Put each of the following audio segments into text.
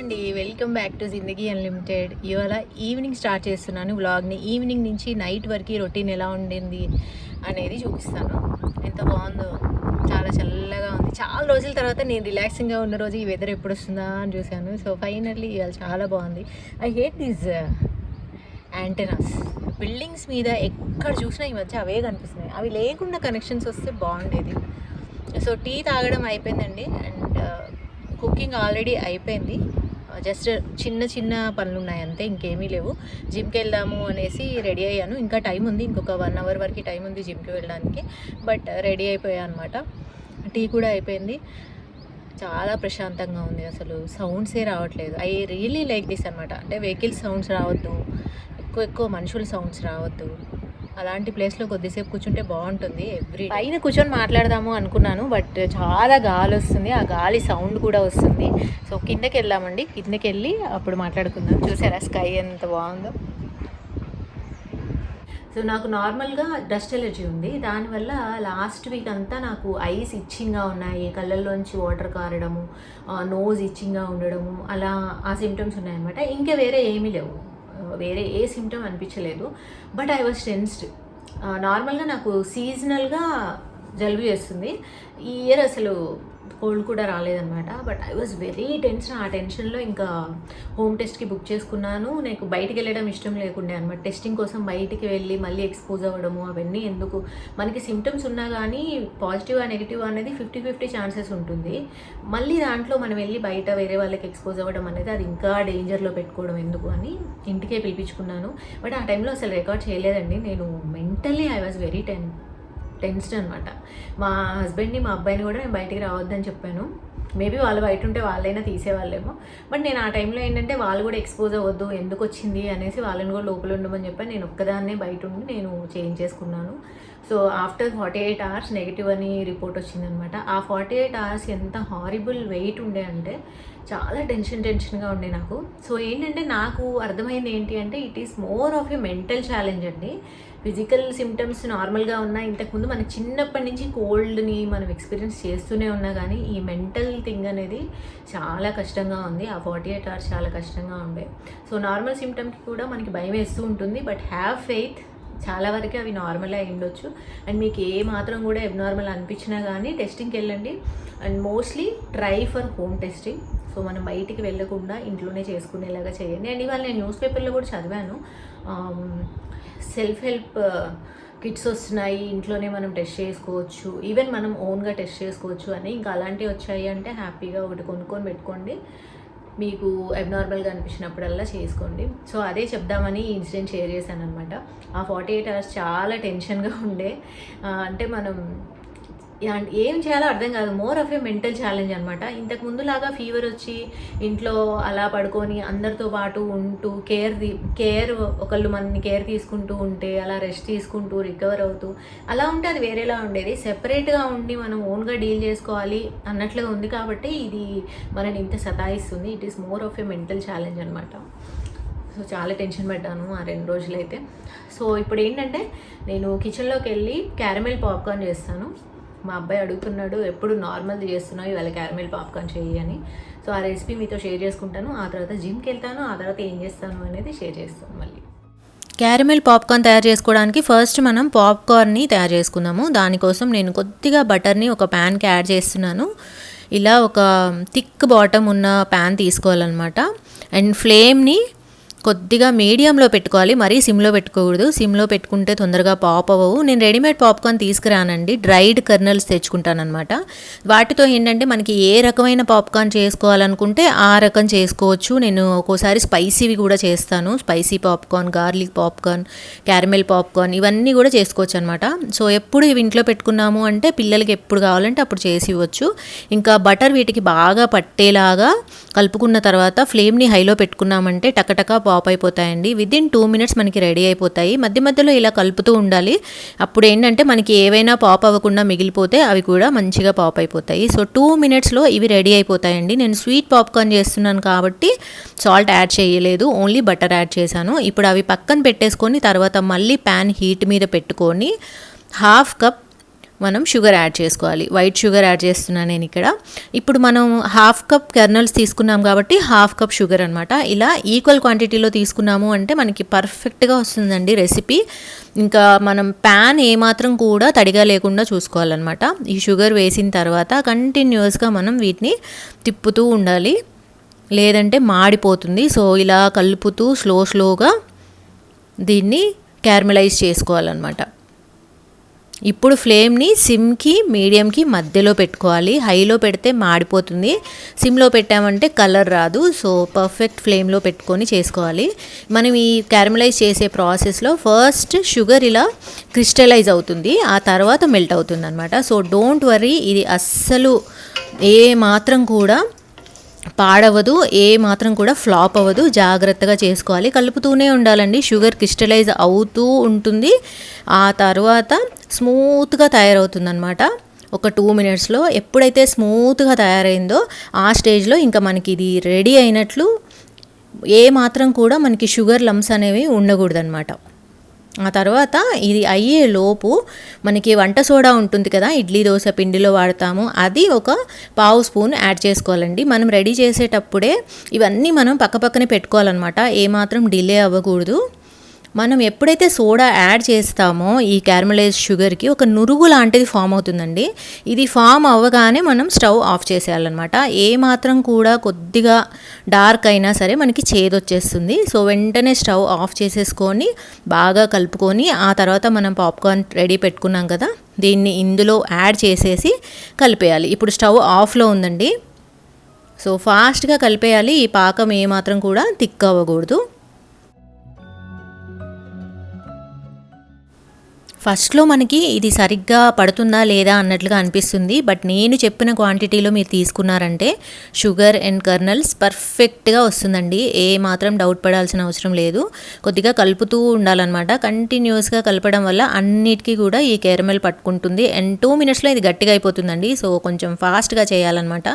అండి, welcome back to Zindagi unlimited. ఇవాళ evening start చేస్తున్నాను వ్లాగ్ని. ఈవినింగ్ నుంచి నైట్ వరకు రొటీన్ ఎలా ఉండింది అనేది చూపిస్తాను. ఎంత బాగుందో, చాలా చల్లగా ఉంది. చాలా రోజుల తర్వాత నేను రిలాక్సింగ్గా ఉన్న రోజు ఈ వెదర్ ఎప్పుడు వస్తుందా అని చూశాను. సో ఫైనల్లీ ఇవాళ చాలా బాగుంది. I hate these antennas. Buildings మీద ఎక్కడ చూసినా ఈ మధ్య అవే కనిపిస్తున్నాయి. అవి లేకుండా కనెక్షన్స్ వస్తే బాగుండేది. సో టీ తాగడం అయిపోయిందండి అండ్ కుకింగ్ ఆల్రెడీ అయిపోయింది. జస్ట్ చిన్న చిన్న పనులు ఉన్నాయి అంతే, ఇంకేమీ లేవు. జిమ్కి వెళ్దాము అనేసి రెడీ అయ్యాను. ఇంకా టైం ఉంది, ఇంకొక 1 అవర్ వరకు టైం ఉంది జిమ్కి వెళ్ళడానికి. బట్ రెడీ అయిపోయాను అనమాట. టీ కూడా అయిపోయింది. చాలా ప్రశాంతంగా ఉంది, అసలు సౌండ్సే రావట్లేదు. ఐ రియలీ లైక్ దిస్ అనమాట. అంటే వెహికల్ సౌండ్స్ రావద్దు, ఎక్కువ మనుషుల సౌండ్స్ రావద్దు. అలాంటి ప్లేస్లో కొద్దిసేపు కూర్చుంటే బాగుంటుంది. పైన కూర్చొని మాట్లాడదాము అనుకున్నాను, బట్ చాలా గాలి వస్తుంది, ఆ గాలి సౌండ్ కూడా వస్తుంది. సో కిందకి వెళ్దామండి, కిందకి వెళ్ళి అప్పుడు మాట్లాడుకుందాం. చూసారా స్కై ఎంత బాగుందో. సో నాకు నార్మల్గా డస్ట్ ఎలర్జీ ఉంది. దానివల్ల లాస్ట్ వీక్ అంతా నాకు ఐస్ ఇచ్చింగ్గా ఉన్నాయి, కళ్ళల్లోంచి వాటర్ కారడము, నోజ్ ఇచ్చింగ్గా ఉండడము, అలా ఆ సిమ్టమ్స్ ఉన్నాయన్నమాట. ఇంకా వేరే ఏమీ లేవు, వేరే ఏ సిమ్టమ్ అనిపించలేదు. But I was tensed. నార్మల్గా నాకు సీజనల్గా జలుబు చేస్తుంది. ఈ ఇయర్ అసలు కోల్డ్ కూడా రాలేదన్నమాట. But I was very tension. ఆ టెన్షన్లో ఇంకా హోమ్ టెస్ట్కి బుక్ చేసుకున్నాను. నాకు బయటికి వెళ్ళడం ఇష్టం లేకుండే అనమాట. టెస్టింగ్ కోసం బయటికి వెళ్ళి మళ్ళీ ఎక్స్పోజ్ అవ్వడము అవన్నీ ఎందుకు. మనకి సిమ్టమ్స్ ఉన్నా కానీ పాజిటివ్ నెగిటివ్ అనేది 50-50 ఛాన్సెస్ ఉంటుంది. మళ్ళీ దాంట్లో మనం వెళ్ళి బయట వేరే వాళ్ళకి ఎక్స్పోజ్ అవ్వడం అనేది అది ఇంకా డేంజర్లో పెట్టుకోవడం ఎందుకు అని ఇంటికే పిలిపించుకున్నాను. బట్ ఆ టైంలో అసలు రికార్డ్ చేయలేదండి. నేను mentally I was very tensed అనమాట. మా హస్బెండ్ని మా అబ్బాయిని కూడా నేను బయటికి రావద్దని చెప్పాను. మేబీ వాళ్ళు బయట ఉంటే వాళ్ళైనా తీసేవాళ్ళేమో. బట్ నేను ఆ టైంలో ఏంటంటే వాళ్ళు కూడా ఎక్స్పోజ్ అవ్వద్దు, ఎందుకు వచ్చింది అనేసి వాళ్ళని కూడా లోపల ఉండమని చెప్పాను. నేను ఒక్కదాన్నే బయట ఉండి నేను చేంజ్ చేసుకున్నాను. సో ఆఫ్టర్ 48 అవర్స్ నెగిటివ్ అని రిపోర్ట్ వచ్చిందనమాట. ఆ 48 అవర్స్ ఎంత హారిబుల్ వెయిట్ ఉండే అంటే చాలా టెన్షన్గా ఉండే నాకు. సో ఏంటంటే నాకు అర్థమైంది ఏంటి అంటే it is more of a mental challenge అండి. ఫిజికల్ సిమ్టమ్స్ నార్మల్గా ఉన్నాయి. ఇంతకుముందు మన చిన్నప్పటి నుంచి కోల్డ్ని మనం ఎక్స్పీరియన్స్ చేస్తూనే ఉన్నా కానీ ఈ మెంటల్ థింగ్ అనేది చాలా కష్టంగా ఉంది. ఆ 48 అవర్స్ చాలా కష్టంగా ఉండే. సో నార్మల్ సిమ్టమ్కి కూడా మనకి భయం వేస్తూ ఉంటుంది. బట్ హ్యావ్ ఫెయిత్, చాలా వరకు అవి నార్మల్ అయి ఉండొచ్చు. అండ్ మీకు ఏ మాత్రం కూడా ఎబ్నార్మల్ అనిపించినా కానీ టెస్టింగ్కి వెళ్ళండి. And mostly try for home testing. So మనం బయటికి వెళ్ళకుండా ఇంట్లోనే చేసుకునేలాగా చేయండి. అండ్ ఇవాళ నేను న్యూస్ పేపర్లో కూడా చదివాను, సెల్ఫ్ హెల్ప్ కిట్స్ వస్తున్నాయి, ఇంట్లోనే మనం టెస్ట్ చేసుకోవచ్చు, ఈవెన్ మనం ఓన్గా టెస్ట్ చేసుకోవచ్చు అని. ఇంకా అలాంటివి వచ్చాయి అంటే హ్యాపీగా ఒకటి కొనుక్కొని పెట్టుకోండి. మీకు అబ్నార్మల్గా అనిపించినప్పుడల్లా చేసుకోండి. సో అదే చెప్దామని ఈ ఇన్సిడెంట్ షేర్ చేశాను అనమాట. ఆ 48 అవర్స్ చాలా టెన్షన్గా ఉండే. అంటే మనం ఏం చేయాలో అర్థం కాదు. More of a mental challenge అనమాట. ఇంతకు ముందులాగా ఫీవర్ వచ్చి ఇంట్లో అలా పడుకొని అందరితో పాటు ఉంటూ కేర్ ఒకళ్ళు మనని కేర్ తీసుకుంటూ ఉంటే అలా రెస్ట్ తీసుకుంటూ రికవర్ అవుతూ అలా ఉంటే అది వేరేలా ఉండేది. సెపరేట్గా ఉండి మనం ఓన్గా డీల్ చేసుకోవాలి అన్నట్లుగా ఉంది కాబట్టి ఇది మనని ఇంత సతాయిస్తుంది. It is more of a mental challenge అనమాట. సో చాలా టెన్షన్ పడ్డాను ఆ 2 రోజులైతే. సో ఇప్పుడు ఏంటంటే నేను కిచెన్లోకి వెళ్ళి క్యారమెల్ పాప్కార్న్ చేస్తాను. మా అబ్బాయి అడుగుతున్నాడు ఎప్పుడు నార్మల్ది చేస్తున్నావు, ఇవాళ క్యారమెల్ పాప్కార్న్ చేయి అని. సో ఆ రెసిపీ మీతో షేర్ చేసుకుంటాను. ఆ తర్వాత జిమ్కి వెళ్తాను, ఆ తర్వాత ఏం చేస్తాను అనేది షేర్ చేస్తాను. మళ్ళీ క్యారమెల్ పాప్కార్న్ తయారు చేసుకోవడానికి ఫస్ట్ మనం పాప్కార్న్ని తయారు చేసుకుందాము. దానికోసం నేను కొద్దిగా బటర్ని ఒక ప్యాన్కి యాడ్ చేస్తున్నాను. ఇలా ఒక థిక్ బాటమ్ ఉన్న ప్యాన్ తీసుకోవాలన్నమాట. అండ్ ఫ్లేమ్ని కొద్దిగా మీడియంలో పెట్టుకోవాలి, మరీ సిమ్లో పెట్టుకోకూడదు. సిమ్లో పెట్టుకుంటే తొందరగా పాప్ అవ్వవు. నేను రెడీమేడ్ పాప్కార్న్ తీసుకురానండి, డ్రైడ్ కర్నల్స్ తెచ్చుకుంటానమాట. వాటితో ఏంటంటే మనకి ఏ రకమైన పాప్కార్న్ చేసుకోవాలనుకుంటే ఆ రకం చేసుకోవచ్చు. నేను ఒక్కోసారి స్పైసీవి కూడా చేస్తాను, spicy popcorn, garlic popcorn, caramel popcorn ఇవన్నీ కూడా చేసుకోవచ్చు అనమాట. సో ఎప్పుడు ఇవి ఇంట్లో పెట్టుకున్నాము అంటే పిల్లలకి ఎప్పుడు కావాలంటే అప్పుడు చేసి ఇవ్వచ్చు. ఇంకా బటర్ వీటికి బాగా పట్టేలాగా కలుపుకున్న తర్వాత ఫ్లేమ్ని హైలో పెట్టుకున్నామంటే టకటక పాప్ అయిపోతాయండి. విదిన్ 2 మినిట్స్ మనకి రెడీ అయిపోతాయి. మధ్య మధ్యలో ఇలా కలుపుతూ ఉండాలి. అప్పుడు ఏంటంటే మనకి ఏవైనా పాప్ అవ్వకుండా మిగిలిపోతే అవి కూడా మంచిగా పాప్ అయిపోతాయి. సో 2 మినిట్స్లో ఇవి రెడీ అయిపోతాయండి. నేను స్వీట్ పాప్కార్న్ చేస్తున్నాను కాబట్టి సాల్ట్ యాడ్ చేయలేదు, ఓన్లీ బటర్ యాడ్ చేశాను. ఇప్పుడు అవి పక్కన పెట్టేసుకొని తర్వాత మళ్ళీ ప్యాన్ హీట్ మీద పెట్టుకొని 1/2 కప్ మనం షుగర్ యాడ్ చేసుకోవాలి. వైట్ షుగర్ యాడ్ చేస్తున్నాను నేను ఇక్కడ. ఇప్పుడు మనం 1/2 కప్ కెర్నల్స్ తీసుకున్నాం కాబట్టి 1/2 కప్ షుగర్ అనమాట. ఇలా ఈక్వల్ క్వాంటిటీలో తీసుకున్నాము అంటే మనకి పర్ఫెక్ట్గా వస్తుందండి రెసిపీ. ఇంకా మనం ప్యాన్ ఏమాత్రం కూడా తడిగా లేకుండా చూసుకోవాలన్నమాట. ఈ షుగర్ వేసిన తర్వాత కంటిన్యూస్గా మనం వీటిని తిప్పుతూ ఉండాలి, లేదంటే మాడిపోతుంది. సో ఇలా కలుపుతూ స్లోగా దీన్ని క్యారమలైజ్ చేసుకోవాలన్నమాట. ఇప్పుడు ఫ్లేమ్ని సిమ్కి మీడియంకి మధ్యలో పెట్టుకోవాలి. హైలో పెడితే మాడిపోతుంది, సిమ్లో పెట్టామంటే కలర్ రాదు. సో పర్ఫెక్ట్ ఫ్లేమ్లో పెట్టుకొని చేసుకోవాలి. మనం ఈ క్యారమలైజ్ చేసే ప్రాసెస్లో ఫస్ట్ షుగర్ ఇలా క్రిస్టలైజ్ అవుతుంది, ఆ తర్వాత మెల్ట్ అవుతుంది అనమాట. సో డోంట్ వర్రీ, ఇది అస్సలు ఏ మాత్రం కూడా పాడవదు, ఏ మాత్రం కూడా ఫ్లాప్ అవ్వదు. జాగ్రత్తగా చేసుకోవాలి, కలుపుతూనే ఉండాలండి. షుగర్ క్రిస్టలైజ్ అవుతూ ఉంటుంది, ఆ తర్వాత స్మూత్గా తయారవుతుందన్నమాట. ఒక 2 మినిట్స్లో ఎప్పుడైతే స్మూత్గా తయారైందో ఆ స్టేజ్లో ఇంకా మనకి ఇది రెడీ అయినట్లు. ఏ మాత్రం కూడా మనకి షుగర్ లమ్స్ అనేవి ఉండకూడదన్నమాట. ఆ తర్వాత ఇది అయ్యే లోపు మనకి వంట సోడా ఉంటుంది కదా, ఇడ్లీ దోశ పిండిలో వాడతాము, అది ఒక 1/2 స్పూన్ యాడ్ చేసుకోవాలండి. మనం రెడీ చేసేటప్పుడే ఇవన్నీ మనం పక్కపక్కనే పెట్టుకోవాలన్నమాట, ఏమాత్రం డిలే అవ్వకూడదు. మనం ఎప్పుడైతే సోడా యాడ్ చేస్తామో ఈ క్యారమలైజ్ షుగర్కి ఒక నురుగు లాంటిది ఫామ్ అవుతుందండి. ఇది ఫామ్ అవ్వగానే మనం స్టవ్ ఆఫ్ చేసేయాలన్నమాట. ఏ మాత్రం కూడా కొద్దిగా డార్క్ అయినా సరే మనకి చేదొచ్చేస్తుంది. సో వెంటనే స్టవ్ ఆఫ్ చేసేసుకొని బాగా కలుపుకొని ఆ తర్వాత మనం పాప్కార్న్ రెడీ పెట్టుకున్నాం కదా, దీన్ని ఇందులో యాడ్ చేసేసి కలిపేయాలి. ఇప్పుడు స్టవ్ ఆఫ్లో ఉందండి. సో ఫాస్ట్గా కలిపేయాలి, ఈ పాకం ఏమాత్రం కూడా థిక్ అవ్వకూడదు. ఫస్ట్లో మనకి ఇది సరిగ్గా పడుతుందా లేదా అన్నట్లుగా అనిపిస్తుంది, బట్ నేను చెప్పిన క్వాంటిటీలో మీరు తీసుకున్నారంటే షుగర్ అండ్ కర్నల్స్ పర్ఫెక్ట్గా వస్తుందండి. ఏ మాత్రం డౌట్ పడాల్సిన అవసరం లేదు. కొద్దిగా కలుపుతూ ఉండాలన్నమాట. కంటిన్యూస్గా కలపడం వల్ల అన్నిటికీ కూడా ఈ క్యారమెల్ పట్టుకుంటుంది అండ్ 2 మినిట్స్లో ఇది గట్టిగా అయిపోతుందండి. సో కొంచెం ఫాస్ట్గా చేయాలన్నమాట.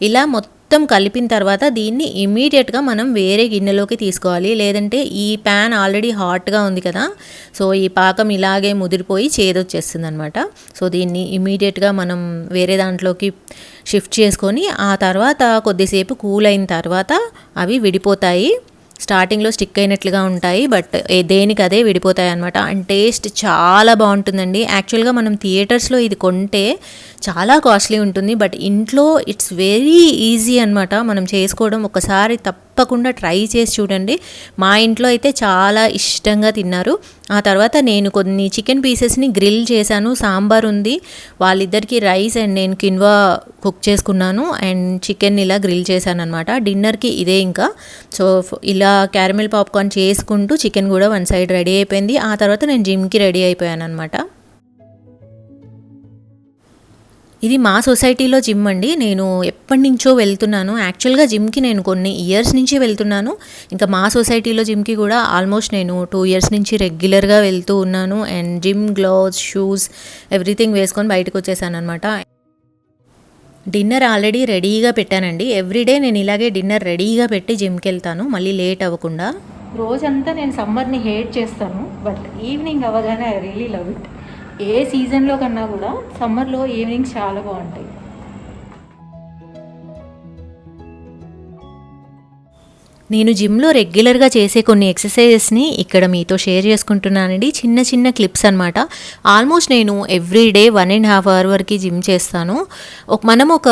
ఇలా మొత్తం కలిపిన తర్వాత దీన్ని ఇమీడియట్గా మనం వేరే గిన్నెలోకి తీసుకోవాలి, లేదంటే ఈ ప్యాన్ ఆల్రెడీ హాట్గా ఉంది కదా, సో ఈ పాకం ఇలాగే ముదిరిపోయి చేదొచ్చేస్తుంది అనమాట. సో దీన్ని ఇమీడియట్గా మనం వేరే దాంట్లోకి షిఫ్ట్ చేసుకొని ఆ తర్వాత కొద్దిసేపు కూల్ అయిన తర్వాత అవి విడిపోతాయి. స్టార్టింగ్లో స్టిక్ అయినట్లుగా ఉంటాయి, బట్ దేనికి అదే విడిపోతాయి అనమాట. అండ్ టేస్ట్ చాలా బాగుంటుందండి. యాక్చువల్గా మనం థియేటర్స్లో ఇది కొంటే చాలా కాస్ట్లీ ఉంటుంది, బట్ ఇంట్లో ఇట్స్ వెరీ ఈజీ అనమాట మనం చేసుకోవడం. ఒకసారి తప్పకుండా ట్రై చేసి చూడండి. మా ఇంట్లో అయితే చాలా ఇష్టంగా తిన్నారు. ఆ తర్వాత నేను కొన్ని చికెన్ పీసెస్ని గ్రిల్ చేశాను, సాంబార్ ఉంది, వాళ్ళిద్దరికి రైస్ అండ్ నేను కిన్వా కుక్ చేసుకున్నాను అండ్ చికెన్ ఇలా గ్రిల్ చేశాను అనమాట. డిన్నర్కి ఇదే ఇంకా. సో ఇలా క్యారమెల్ పాప్కార్న్ చేసుకుంటూ చికెన్ కూడా వన్ సైడ్ రెడీ అయిపోయింది. ఆ తర్వాత నేను జిమ్కి రెడీ అయిపోయాను అనమాట. ఇది మా సొసైటీలో జిమ్ అండి. నేను ఎప్పటి నుంచో వెళ్తున్నాను. యాక్చువల్గా జిమ్కి నేను కొన్ని ఇయర్స్ నుంచి వెళ్తున్నాను. ఇంకా మా సొసైటీలో జిమ్కి కూడా ఆల్మోస్ట్ నేను 2 ఇయర్స్ నుంచి రెగ్యులర్గా వెళ్తూ ఉన్నాను. And gym gloves, shoes everything వేసుకొని బయటకు వచ్చేసాను అనమాట. డిన్నర్ ఆల్రెడీ రెడీగా పెట్టానండి. ఎవ్రీడే నేను ఇలాగే డిన్నర్ రెడీగా పెట్టి జిమ్కి వెళ్తాను, మళ్ళీ లేట్ అవ్వకుండా. రోజంతా నేను సమ్మర్ని హేట్ చేస్తాను, బట్ ఈవినింగ్ అవ్వగానే ఐ రియలీ లవ్ ఇట్. ఏ సీజన్లో కన్నా కూడా సమ్మర్లో ఈవినింగ్స్ చాలా బాగుంటాయి. నేను జిమ్లో రెగ్యులర్గా చేసే కొన్ని ఎక్సర్సైజెస్ని ఇక్కడ మీతో షేర్ చేసుకుంటున్నానండి. చిన్న చిన్న క్లిప్స్ అనమాట. ఆల్మోస్ట్ నేను ఎవ్రీడే 1.5 అవర్ వరకు జిమ్ చేస్తాను. మనం ఒక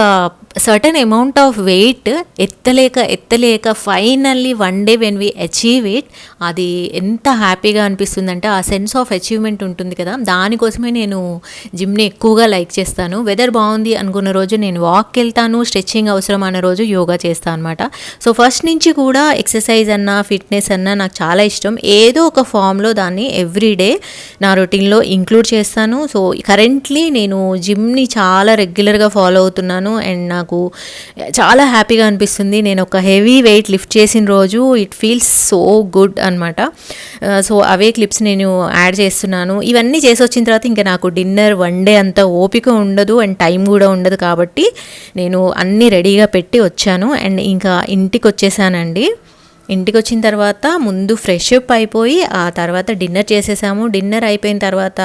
సర్టన్ అమౌంట్ ఆఫ్ వెయిట్ ఎత్తలేక finally one day when we achieve it, అది ఎంత హ్యాపీగా అనిపిస్తుందంటే ఆ సెన్స్ ఆఫ్ అచీవ్మెంట్ ఉంటుంది కదా, దానికోసమే నేను జిమ్ని ఎక్కువగా లైక్ చేస్తాను. వెదర్ బాగుంది అనుకున్న రోజు నేను వాక్కి వెళ్తాను, స్ట్రెచ్చింగ్ అవసరం అన్న రోజు యోగా చేస్తాను అనమాట. సో ఫస్ట్ నుంచి కూడా ఎక్సర్సైజ్ అన్నా ఫిట్నెస్ అన్నా నాకు చాలా ఇష్టం. ఏదో ఒక ఫామ్లో దాన్ని ఎవ్రీడే నా రొటీన్లో ఇంక్లూడ్ చేస్తాను. సో కరెంట్లీ నేను జిమ్ని చాలా రెగ్యులర్గా ఫాలో అవుతున్నాను అండ్ నాకు చాలా హ్యాపీగా అనిపిస్తుంది. నేను ఒక హెవీ వెయిట్ లిఫ్ట్ చేసిన రోజు ఇట్ ఫీల్స్ సో గుడ్ అనమాట. సో అవే క్లిప్స్ నేను యాడ్ చేస్తున్నాను. ఇవన్నీ చేసి వచ్చిన తర్వాత ఇంకా నాకు డిన్నర్ వన్ డే అంత ఓపిక ఉండదు అండ్ టైం కూడా ఉండదు, కాబట్టి నేను అన్నీ రెడీగా పెట్టి వచ్చాను అండ్ ఇంకా ఇంటికి వచ్చేసానండి. ఇంటికి వచ్చిన తర్వాత ముందు ఫ్రెష్ అప్ అయిపోయి ఆ తర్వాత డిన్నర్ చేసేసాము. డిన్నర్ అయిపోయిన తర్వాత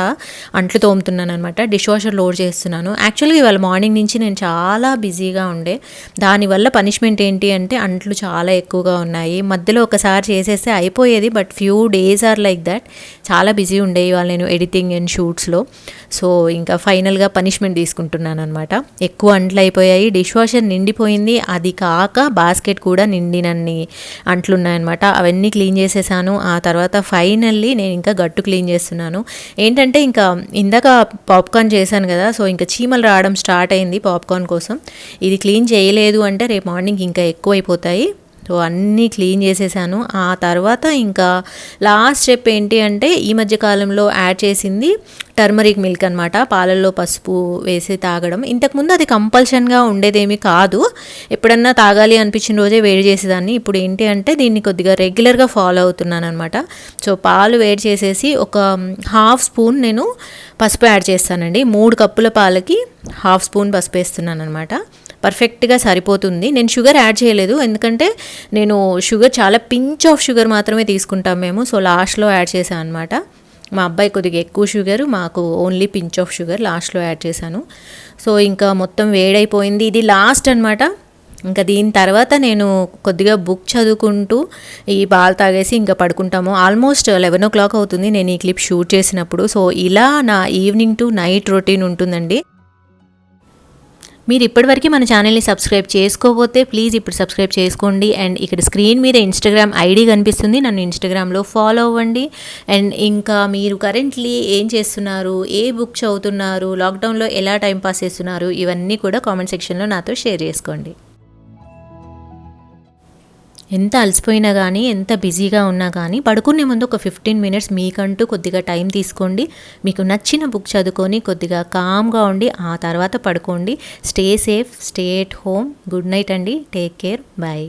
అంట్లు తోముతున్నాను అనమాట. డిష్ వాషర్ లోడ్ చేస్తున్నాను. యాక్చువల్గా ఇవాళ మార్నింగ్ నుంచి నేను చాలా బిజీగా ఉండే. దానివల్ల పనిష్మెంట్ ఏంటి అంటే అంట్లు చాలా ఎక్కువగా ఉన్నాయి. మధ్యలో ఒకసారి చేసేస్తే అయిపోయేది, but few days are like that. చాలా బిజీ ఉండే ఇవాళ నేను ఎడిటింగ్ అండ్ షూట్స్లో. సో ఇంకా ఫైనల్గా పనిష్మెంట్ తీసుకుంటున్నాను అనమాట. ఎక్కువ అంట్లు అయిపోయాయి, డిష్ వాషర్ నిండిపోయింది. అది కాక బాస్కెట్ కూడా నిండినన్ని అంట్లు ఉన్నాయన్నమాట. అవన్నీ క్లీన్ చేసేసాను. ఆ తర్వాత ఫైనల్లీ నేను ఇంకా గట్టు క్లీన్ చేస్తున్నాను. ఏంటంటే ఇంకా ఇందాక పాప్కార్న్ చేశాను కదా, సో ఇంకా చీమలు రావడం స్టార్ట్ అయింది పాప్కార్న్ కోసం. ఇది క్లీన్ చేయలేదు అంటే రేపు మార్నింగ్ ఇంకా ఎక్కువైపోతాయి. సో అన్నీ క్లీన్ చేసేసాను. ఆ తర్వాత ఇంకా లాస్ట్ స్టెప్ ఏంటి అంటే ఈ మధ్య కాలంలో యాడ్ చేసింది టర్మరిక్ మిల్క్ అనమాట. పాలల్లో పసుపు వేసి తాగడం. ఇంతకుముందు అది కంపల్షన్గా ఉండేదేమీ కాదు, ఎప్పుడన్నా తాగాలి అనిపించిన రోజే వేడి చేసేదాన్ని. ఇప్పుడు ఏంటి అంటే దీన్ని కొద్దిగా రెగ్యులర్గా ఫాలో అవుతున్నాను అనమాట. సో పాలు వేడి చేసేసి ఒక హాఫ్ స్పూన్ నేను పసుపు యాడ్ చేస్తానండి. 3 కప్పుల పాలకి హాఫ్ స్పూన్ పసుపు వేస్తున్నాను అనమాట. పర్ఫెక్ట్గా సరిపోతుంది. నేను షుగర్ యాడ్ చేయలేదు, ఎందుకంటే నేను షుగర్ చాలా పించ్ ఆఫ్ షుగర్ మాత్రమే తీసుకుంటాం మేము. సో లాస్ట్లో యాడ్ చేశాను అనమాట. మా అబ్బాయి కొద్దిగా ఎక్కువ షుగర్, మాకు ఓన్లీ పించ్ ఆఫ్ షుగర్ లాస్ట్లో యాడ్ చేశాను. సో ఇంకా మొత్తం వేడైపోయింది. ఇది లాస్ట్ అనమాట. ఇంకా దీని తర్వాత నేను కొద్దిగా బుక్ చదువుకుంటూ ఈ పాలు తాగేసి ఇంకా పడుకుంటాము. ఆల్మోస్ట్ 11 o'clock అవుతుంది నేను ఈ క్లిప్ షూట్ చేసినప్పుడు. సో ఇలా నా ఈవినింగ్ టు నైట్ రొటీన్ ఉంటుందండి. మీరు ఇప్పటివరకు మన ఛానల్ని సబ్స్క్రైబ్ చేసుకోకపోతే ప్లీజ్ ఇప్పుడు సబ్స్క్రైబ్ చేసుకోండి. అండ్ ఇక్కడ స్క్రీన్ మీద ఇన్స్టాగ్రామ్ ఐడి కనిపిస్తుంది, నన్ను ఇన్స్టాగ్రామ్లో ఫాలో అవ్వండి. అండ్ ఇంకా మీరు కరెంట్లీ ఏం చేస్తున్నారు, ఏ బుక్ చదువుతున్నారు, లాక్డౌన్లో ఎలా టైంపాస్ చేస్తున్నారు, ఇవన్నీ కూడా కామెంట్ సెక్షన్లో నాతో షేర్ చేసుకోండి. ఎంత అలసిపోయినా కానీ, ఎంత బిజీగా ఉన్నా కానీ పడుకునే ముందు ఒక 15 minutes మీకంటూ కొద్దిగా టైం తీసుకోండి. మీకు నచ్చిన బుక్ చదువుకొని కొద్దిగా కామ్గా ఉండి ఆ తర్వాత పడుకోండి. Stay safe, stay at home. Good night అండి. Take care. బాయ్.